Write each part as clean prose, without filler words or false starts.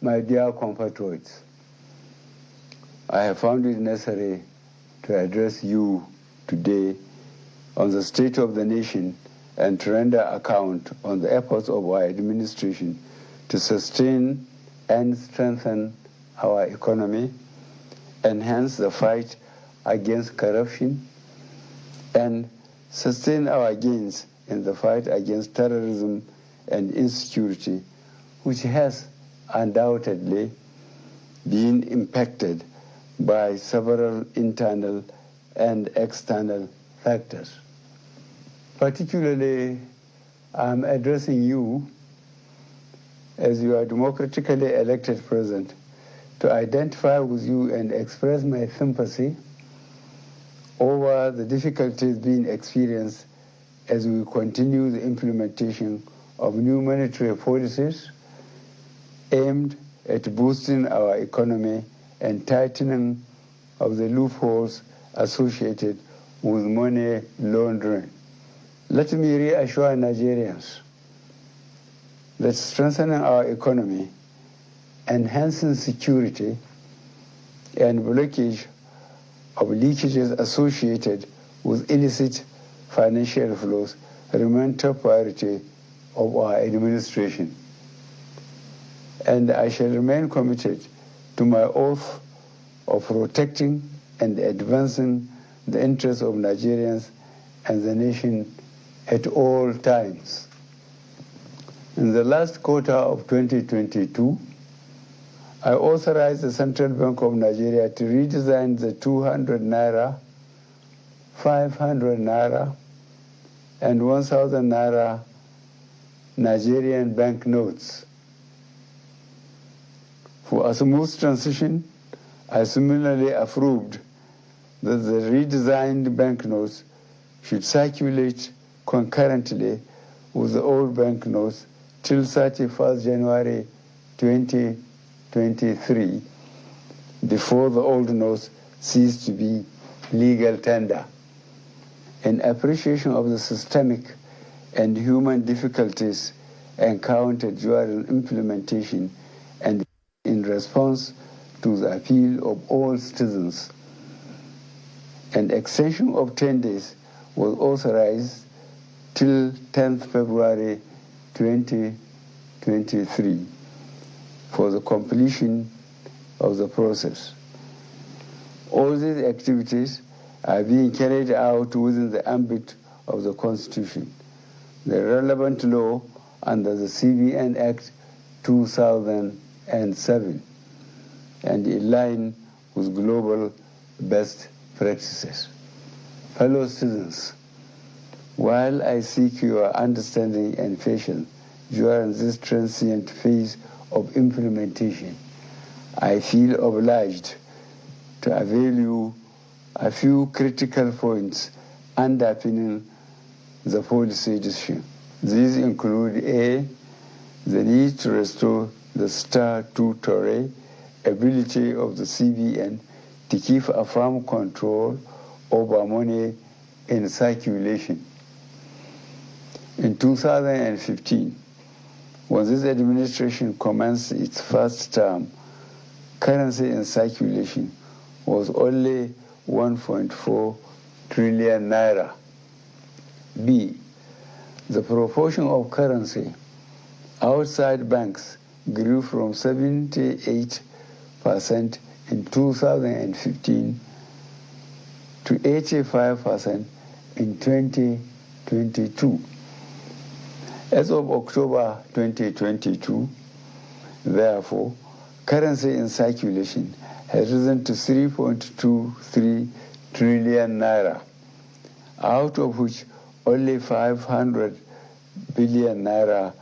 My dear compatriots, I have found it necessary to address you today on the state of the nation and to render account on the efforts of our administration to sustain and strengthen our economy, enhance the fight against corruption, and sustain our gains in the fight against terrorism and insecurity, which has undoubtedly been impacted by several internal and external factors. Particularly, I'm addressing you as your democratically elected president to identify with you and express my sympathy over the difficulties being experienced as we continue the implementation of new monetary policies aimed at boosting our economy and tightening of the loopholes associated with money laundering. Let me reassure Nigerians that strengthening our economy, enhancing security, and blockage of leakages associated with illicit financial flows remain top priority of our administration. And I shall remain committed to my oath of protecting and advancing the interests of Nigerians and the nation at all times. In the last quarter of 2022, I authorized the Central Bank of Nigeria to redesign the 200 naira, 500 naira, and 1,000 naira Nigerian banknotes. For a smooth transition, I similarly approved that the redesigned banknotes should circulate concurrently with the old banknotes till 31st January 2023, before the old notes cease to be legal tender. In appreciation of the systemic and human difficulties encountered during implementation and in response to the appeal of all citizens, an extension of 10 days was authorized till 10th February 2023 for the completion of the process. All these activities are being carried out within the ambit of the Constitution, the relevant law under the CBN Act 2007, and in line with global best practices. Fellow citizens, while I seek your understanding and patience during this transient phase of implementation, I feel obliged to avail you a few critical points underpinning the policy decision. These include A, the need to restore the statutory ability of the CBN to keep a firm control over money in circulation. In 2015, when this administration commenced its first term, currency in circulation was only 1.4 trillion naira. B, the proportion of currency outside banks grew from 78% in 2015 to 85% in 2022. As of October 2022, therefore, currency in circulation has risen to 3.23 trillion naira, out of which only 500 billion naira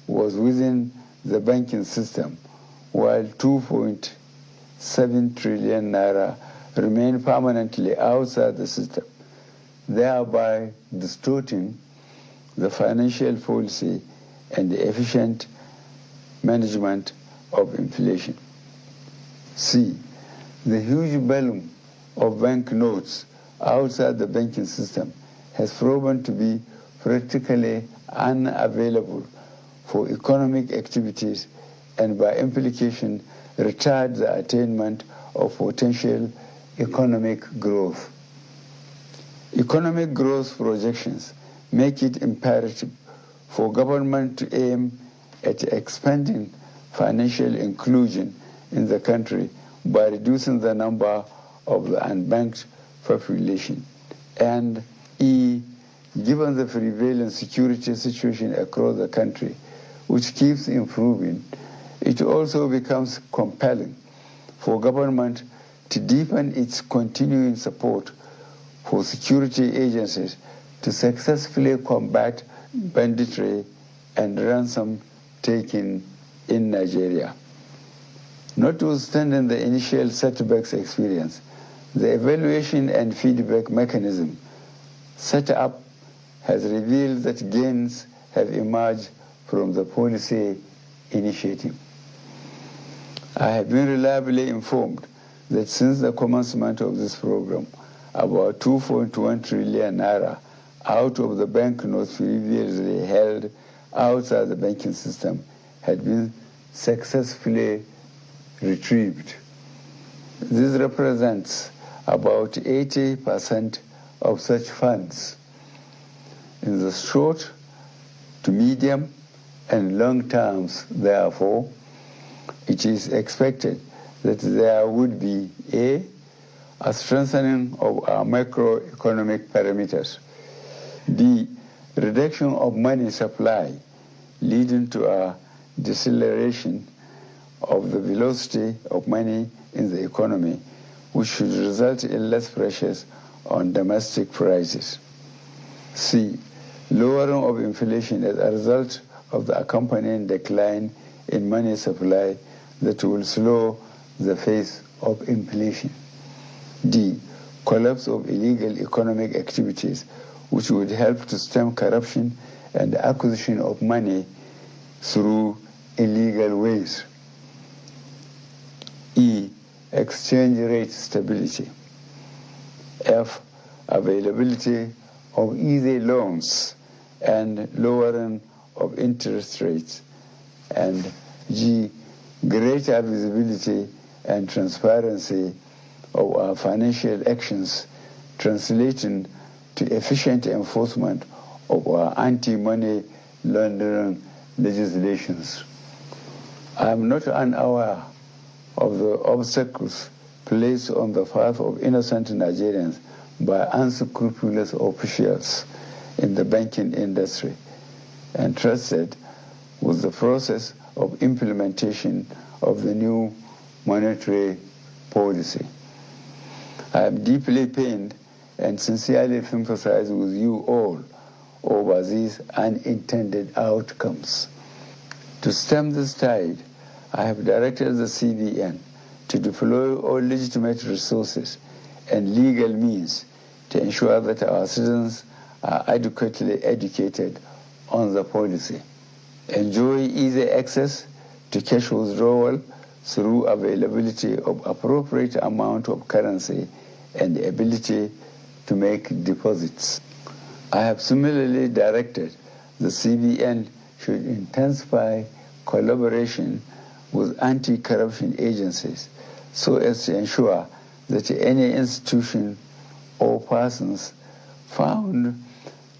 was within the banking system, while 2.7 trillion naira remain permanently outside the system, thereby distorting the financial policy and the efficient management of inflation. C, the huge volume of bank notes outside the banking system has proven to be practically unavailable for economic activities and by implication retard the attainment of potential economic growth. Economic growth projections make it imperative for government to aim at expanding financial inclusion in the country by reducing the number of the unbanked population. And E, given the prevailing security situation across the country, which keeps improving, it also becomes compelling for government to deepen its continuing support for security agencies to successfully combat banditry and ransom taking in Nigeria. Notwithstanding the initial setbacks experience, the evaluation and feedback mechanism set up has revealed that gains have emerged from the policy initiative. I have been reliably informed that since the commencement of this program, about 2.1 trillion naira out of the banknotes previously held outside the banking system had been successfully retrieved. This represents about 80% of such funds. In the short to medium and long terms, therefore, it is expected that there would be a strengthening of our macroeconomic parameters, B, reduction of money supply leading to a deceleration of the velocity of money in the economy, which should result in less pressures on domestic prices. C, lowering of inflation as a result of the accompanying decline in money supply that will slow the pace of inflation. D, collapse of illegal economic activities, which would help to stem corruption and the acquisition of money through illegal ways. E, exchange rate stability. F, availability of easy loans and lowering of interest rates. And G, greater visibility and transparency of our financial actions, translating to efficient enforcement of our anti-money laundering legislations. I am not unaware of the obstacles placed on the path of innocent Nigerians by unscrupulous officials in the banking industry, and trusted with the process of implementation of the new monetary policy. I am deeply pained and sincerely sympathize with you all over these unintended outcomes. To stem this tide, I have directed the CBN to deploy all legitimate resources and legal means to ensure that our citizens are adequately educated on the policy, enjoy easy access to cash withdrawal through availability of appropriate amount of currency and the ability to make deposits. I have similarly directed the CBN should intensify collaboration with anti-corruption agencies so as to ensure that any institution or persons found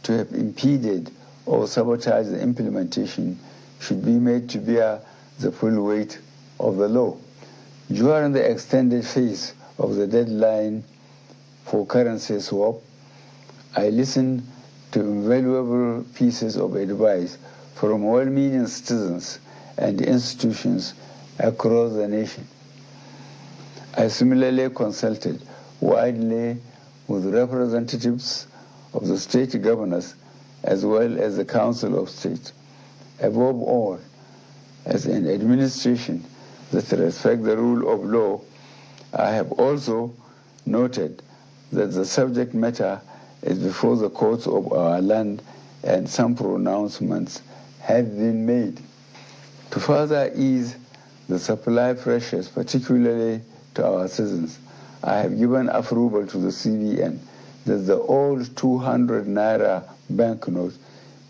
to have impeded or sabotaged the implementation should be made to bear the full weight of the law. During the extended phase of the deadline for currency swap, I listened to invaluable pieces of advice from well-meaning citizens and institutions across the nation. I similarly consulted widely with representatives of the state governors as well as the Council of State. Above all, as an administration that respects the rule of law, I have also noted that the subject matter is before the courts of our land and some pronouncements have been made. To further ease the supply pressures, particularly to our citizens, I have given approval to the CBN that the old 200 naira banknotes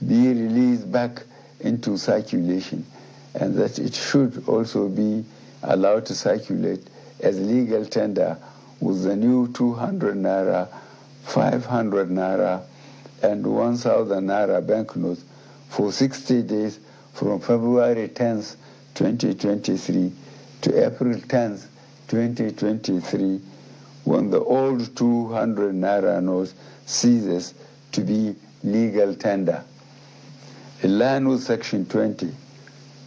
be released back into circulation and that it should also be allowed to circulate as legal tender with the new 200 naira, 500 naira, and 1,000 naira banknotes for 60 days from February 10th, 2023 to April 10th, 2023, when the old 200 naira note ceases to be legal tender. In line with Section 20,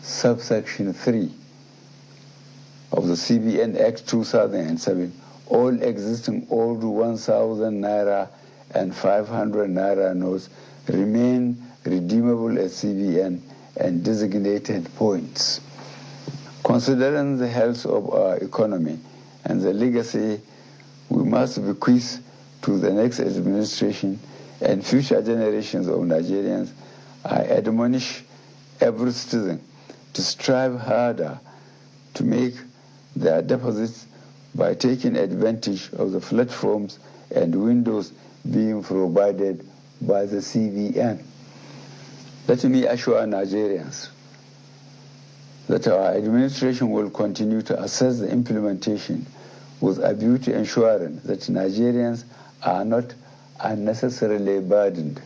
subsection 3 of the CBN Act 2007, all existing old 1,000 naira and 500 naira notes remain redeemable at CBN and designated points. Considering the health of our economy and the legacy we must bequeath to the next administration and future generations of Nigerians, I admonish every citizen to strive harder to make their deposits by taking advantage of the platforms and windows being provided by the CBN. Let me assure Nigerians that our administration will continue to assess the implementation with a view to ensuring that Nigerians are not unnecessarily burdened.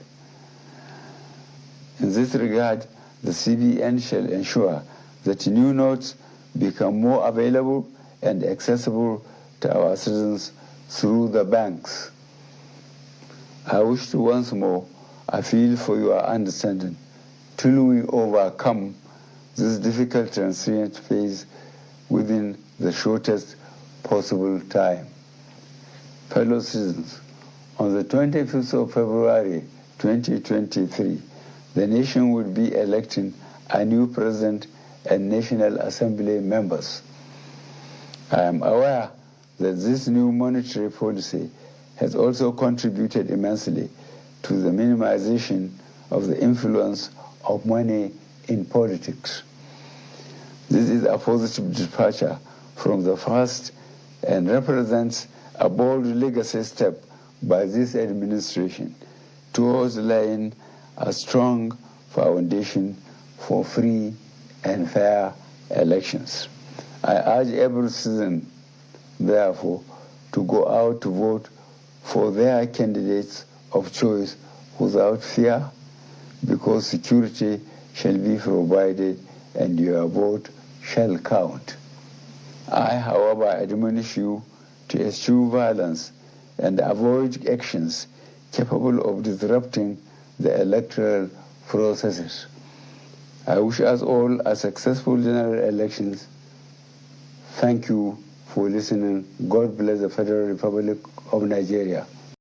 In this regard, the CBN shall ensure that new notes become more available and accessible to our citizens through the banks. I wish to once more appeal for your understanding till we overcome this difficult transient phase within the shortest possible time. Fellow citizens, on the 25th of February 2023, the nation will be electing a new president and National Assembly members. I am aware that this new monetary policy has also contributed immensely to the minimization of the influence of money in politics. This is a positive departure from the past and represents a bold legacy step by this administration towards laying a strong foundation for free and fair elections. I urge every citizen, therefore, to go out to vote for their candidates of choice without fear, because security shall be provided and your vote shall count. I, however, admonish you to eschew violence and avoid actions capable of disrupting the electoral processes. I wish us all a successful general elections. Thank you for listening. God bless the Federal Republic of Nigeria.